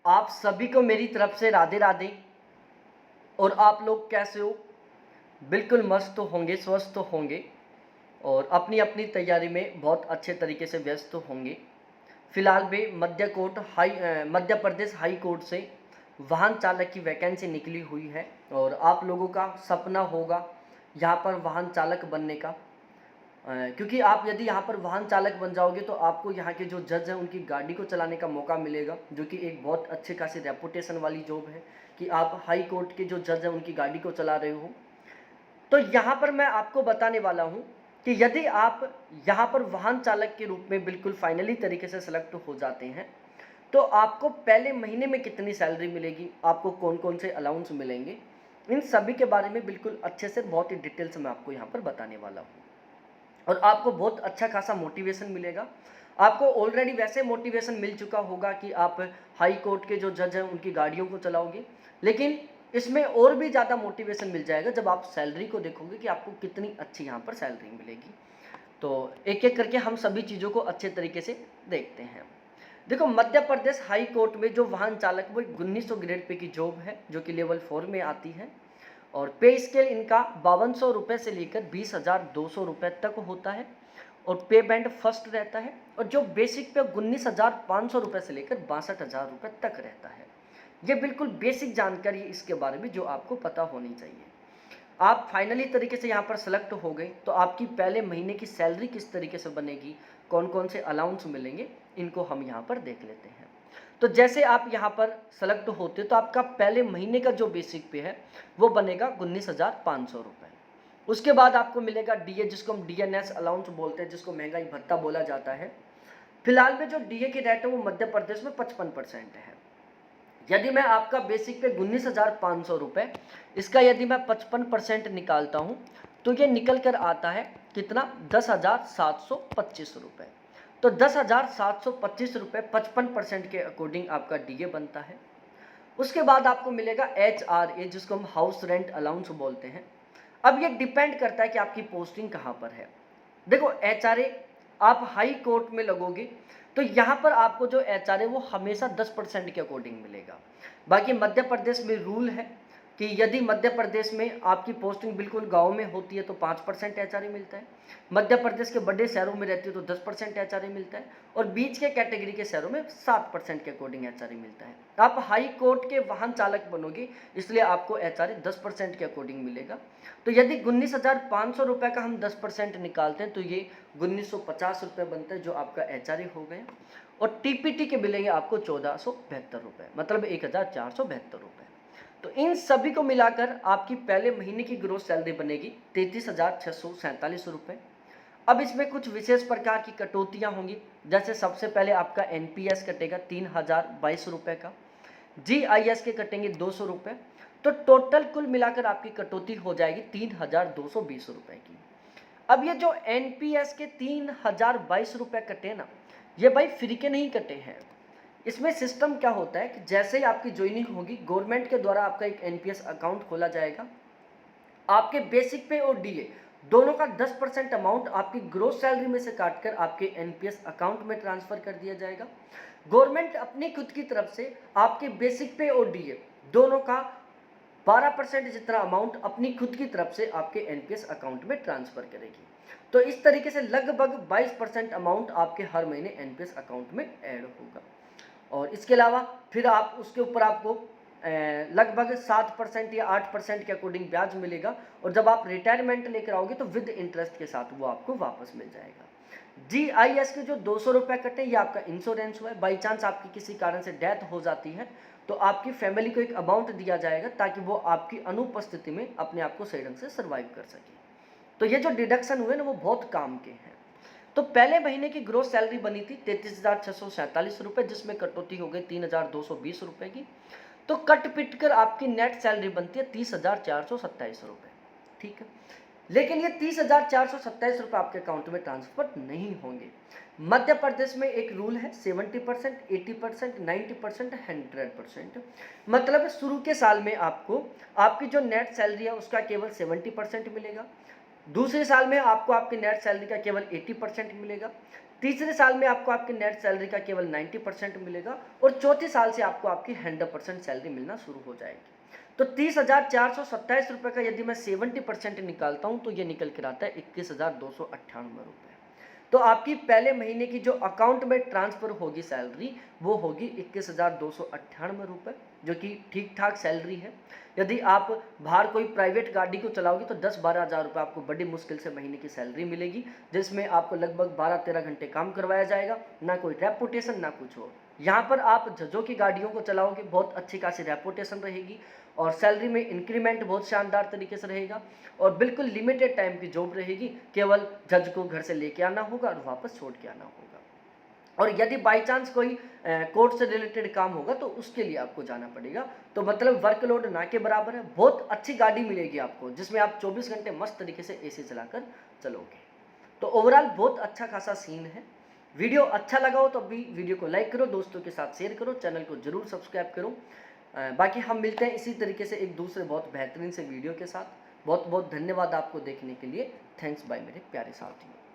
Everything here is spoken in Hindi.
आप सभी को मेरी तरफ से राधे राधे। और आप लोग कैसे हो? बिल्कुल मस्त होंगे, स्वस्थ होंगे और अपनी अपनी तैयारी में बहुत अच्छे तरीके से व्यस्त होंगे। फिलहाल भी मध्य प्रदेश हाई कोर्ट से वाहन चालक की वैकेंसी निकली हुई है और आप लोगों का सपना होगा यहाँ पर वाहन चालक बनने का। क्योंकि आप यदि यहाँ पर वाहन चालक बन जाओगे तो आपको यहाँ के जो जज हैं उनकी गाड़ी को चलाने का मौका मिलेगा, जो कि एक बहुत अच्छे खासी रेपुटेशन वाली जॉब है कि आप हाई कोर्ट के जो जज हैं उनकी गाड़ी को चला रहे हो। तो यहाँ पर मैं आपको बताने वाला हूँ कि यदि आप यहाँ पर वाहन चालक के रूप में बिल्कुल फाइनली तरीके से सेलेक्ट हो जाते हैं तो आपको पहले महीने में कितनी सैलरी मिलेगी, आपको कौन कौन से अलाउंस मिलेंगे, इन सभी के बारे में बिल्कुल अच्छे से बहुत ही डिटेल से मैं आपको यहाँ पर बताने वाला हूँ। और आपको बहुत अच्छा खासा मोटिवेशन मिलेगा। आपको ऑलरेडी वैसे मोटिवेशन मिल चुका होगा कि आप हाई कोर्ट के जो जज हैं उनकी गाड़ियों को चलाओगे, लेकिन इसमें और भी ज़्यादा मोटिवेशन मिल जाएगा जब आप सैलरी को देखोगे कि आपको कितनी अच्छी यहाँ पर सैलरी मिलेगी। तो एक एक करके हम सभी चीज़ों को अच्छे तरीके से देखते हैं। देखो, मध्य प्रदेश हाई कोर्ट में जो वाहन चालक वो 1900 ग्रेड पे की जॉब है जो कि लेवल 4 में आती है और पे स्केल इनका 5200 रुपये से लेकर 20,200 रुपये तक होता है और पे बैंड फर्स्ट रहता है और जो बेसिक पे 19,500 रुपये से लेकर 62,000 रुपये तक रहता है। ये बिल्कुल बेसिक जानकारी है इसके बारे में जो आपको पता होनी चाहिए। आप फाइनली तरीके से यहाँ पर सेलेक्ट हो गए तो आपकी पहले महीने की सैलरी किस तरीके से बनेगी, कौन कौन से अलाउंस मिलेंगे, इनको हम यहाँ पर देख लेते हैं। तो जैसे आप यहाँ पर सेलेक्ट होते तो आपका पहले महीने का जो बेसिक पे है वो बनेगा 19,500 रुपये। उसके बाद आपको मिलेगा डीए, जिसको हम डीएनएस अलाउंस बोलते हैं, जिसको महंगाई भत्ता बोला जाता है। फिलहाल में जो डीए की रेट है वो मध्य प्रदेश में 55% है। यदि मैं आपका बेसिक पे 19,500 रुपये, इसका यदि मैं 55% निकालता हूँ तो ये निकल कर आता है कितना, 10,725 रुपये। तो 10,725 रुपये 55% के अकॉर्डिंग आपका डीए बनता है। उसके बाद आपको मिलेगा HRA, जिसको हम हाउस रेंट अलाउंस बोलते हैं। अब ये डिपेंड करता है कि आपकी पोस्टिंग कहाँ पर है। देखो, HRA आप हाई कोर्ट में लगोगे तो यहाँ पर आपको जो HRA वो हमेशा 10% के अकॉर्डिंग मिलेगा। बाकी मध्य प्रदेश में रूल है कि यदि मध्य प्रदेश में आपकी पोस्टिंग बिल्कुल गांव में होती है तो 5% HRA मिलता है, मध्य प्रदेश के बड़े शहरों में रहती है तो 10% HRA मिलता है और बीच के कैटेगरी के शहरों में 7% के अकॉर्डिंग HRA मिलता है। आप हाई कोर्ट के वाहन चालक बनोगे इसलिए आपको HRA 10% के अकॉर्डिंग मिलेगा। तो यदि 19,500 रुपये का हम 10% निकालते हैं तो ये 1950 रुपये बनता है जो आपका HRA हो गया और TPT के मिलेंगे आपको 1472 रुपये, मतलब 1,472 रुपये। तो इन सभी को मिलाकर आपकी पहले महीने की ग्रोस सैलरी बनेगी 33,647 रुपये। अब इसमें कुछ विशेष प्रकार की कटौतियाँ होंगी, जैसे सबसे पहले आपका NPS कटेगा 3,022 रुपये का, GIS के कटेंगे 200 रुपये। तो टोटल कुल मिलाकर आपकी कटौती हो जाएगी 3,220 रुपये की। अब ये जो NPS के 3,022 रुपये कटे ना, ये भाई फ्री के नहीं कटे हैं। इसमें सिस्टम क्या होता है कि जैसे ही आपकी ज्वाइनिंग होगी गवर्नमेंट के द्वारा आपका एक NPS अकाउंट खोला जाएगा। आपके बेसिक पे और डीए दोनों का 10% अमाउंट आपकी ग्रोस सैलरी में से काटकर आपके NPS अकाउंट में ट्रांसफर कर दिया जाएगा। गवर्नमेंट अपनी खुद की तरफ से आपके बेसिक पे और डीए दोनों का 12% जितना अमाउंट अपनी खुद की तरफ से आपके NPS अकाउंट में ट्रांसफर करेगी। तो इस तरीके से लगभग 22% अमाउंट आपके हर महीने NPS अकाउंट में ऐड होगा और इसके अलावा फिर आप उसके ऊपर आपको लगभग 7% या 8% के अकॉर्डिंग ब्याज मिलेगा और जब आप रिटायरमेंट लेकर आओगे तो विद इंटरेस्ट के साथ वो आपको वापस मिल जाएगा। GIS के जो 200 रुपये कटे ये आपका इंश्योरेंस हुआ है। बाई चांस आपकी किसी कारण से डेथ हो जाती है तो आपकी फैमिली को एक अमाउंट दिया जाएगा ताकि वो आपकी अनुपस्थिति में अपने आप को सही ढंग से सर्वाइव कर सके। तो ये जो डिडक्शन हुए ना वो बहुत काम के हैं। तो पहले महीने की ग्रोस सैलरी बनी थी 33,647 रुपये, जिसमें कटौती हो गई 3,220 रुपये की। तो कट पिट कर आपकी नेट सैलरी बनती है 30,427 रुपये, ठीक है। लेकिन ये 30,427 रुपये आपके अकाउंट में ट्रांसफर नहीं होंगे। मध्य प्रदेश में एक रूल है 70%, 80%, 90%, 100%। मतलब शुरू के साल में आपको आपकी जो नेट सैलरी है उसका केवल 70% मिलेगा, दूसरे साल में आपको आपकी नेट सैलरी का केवल 80% मिलेगा, तीसरे साल में आपको आपकी नेट सैलरी का केवल 90% मिलेगा और चौथे साल से आपको आपकी 100% सैलरी मिलना शुरू हो जाएगी। तो 30,427 रुपये का यदि मैं 70% निकालता हूँ तो ये निकल कर आता है 21,298 रुपये। तो आपकी पहले महीने की जो अकाउंट में ट्रांसफ़र होगी सैलरी वो होगी 21,298 रुपये, जो कि ठीक ठाक सैलरी है। यदि आप बाहर कोई प्राइवेट गाड़ी को चलाओगे तो 10-12 हज़ार रुपये आपको बड़ी मुश्किल से महीने की सैलरी मिलेगी, जिसमें आपको लगभग 12-13 घंटे काम करवाया जाएगा, ना कोई रेपुटेशन ना कुछ हो। यहाँ पर आप जजों की गाड़ियों को चलाओगे, बहुत अच्छी खासी रेपुटेशन रहेगी और सैलरी में इंक्रीमेंट बहुत शानदार तरीके से रहेगा और बिल्कुल लिमिटेड टाइम की जॉब रहेगी। केवल जज को घर से लेके आना होगा और वापस छोड़ के आना होगा। और यदि बाई चांस कोई कोर्ट से रिलेटेड काम होगा तो उसके लिए आपको जाना पड़ेगा। तो मतलब वर्कलोड ना के बराबर है। बहुत अच्छी गाड़ी मिलेगी आपको, जिसमें आप 24 घंटे मस्त तरीके से एसी चलाकर चलोगे। तो ओवरऑल बहुत अच्छा खासा सीन है। वीडियो अच्छा लगा हो तो अभी वीडियो को लाइक करो, दोस्तों के साथ शेयर करो, चैनल को जरूर सब्सक्राइब करो। बाकी हम मिलते हैं इसी तरीके से एक दूसरे बहुत बेहतरीन से वीडियो के साथ। बहुत बहुत धन्यवाद आपको देखने के लिए। थैंक्स बाय मेरे प्यारे साथियों।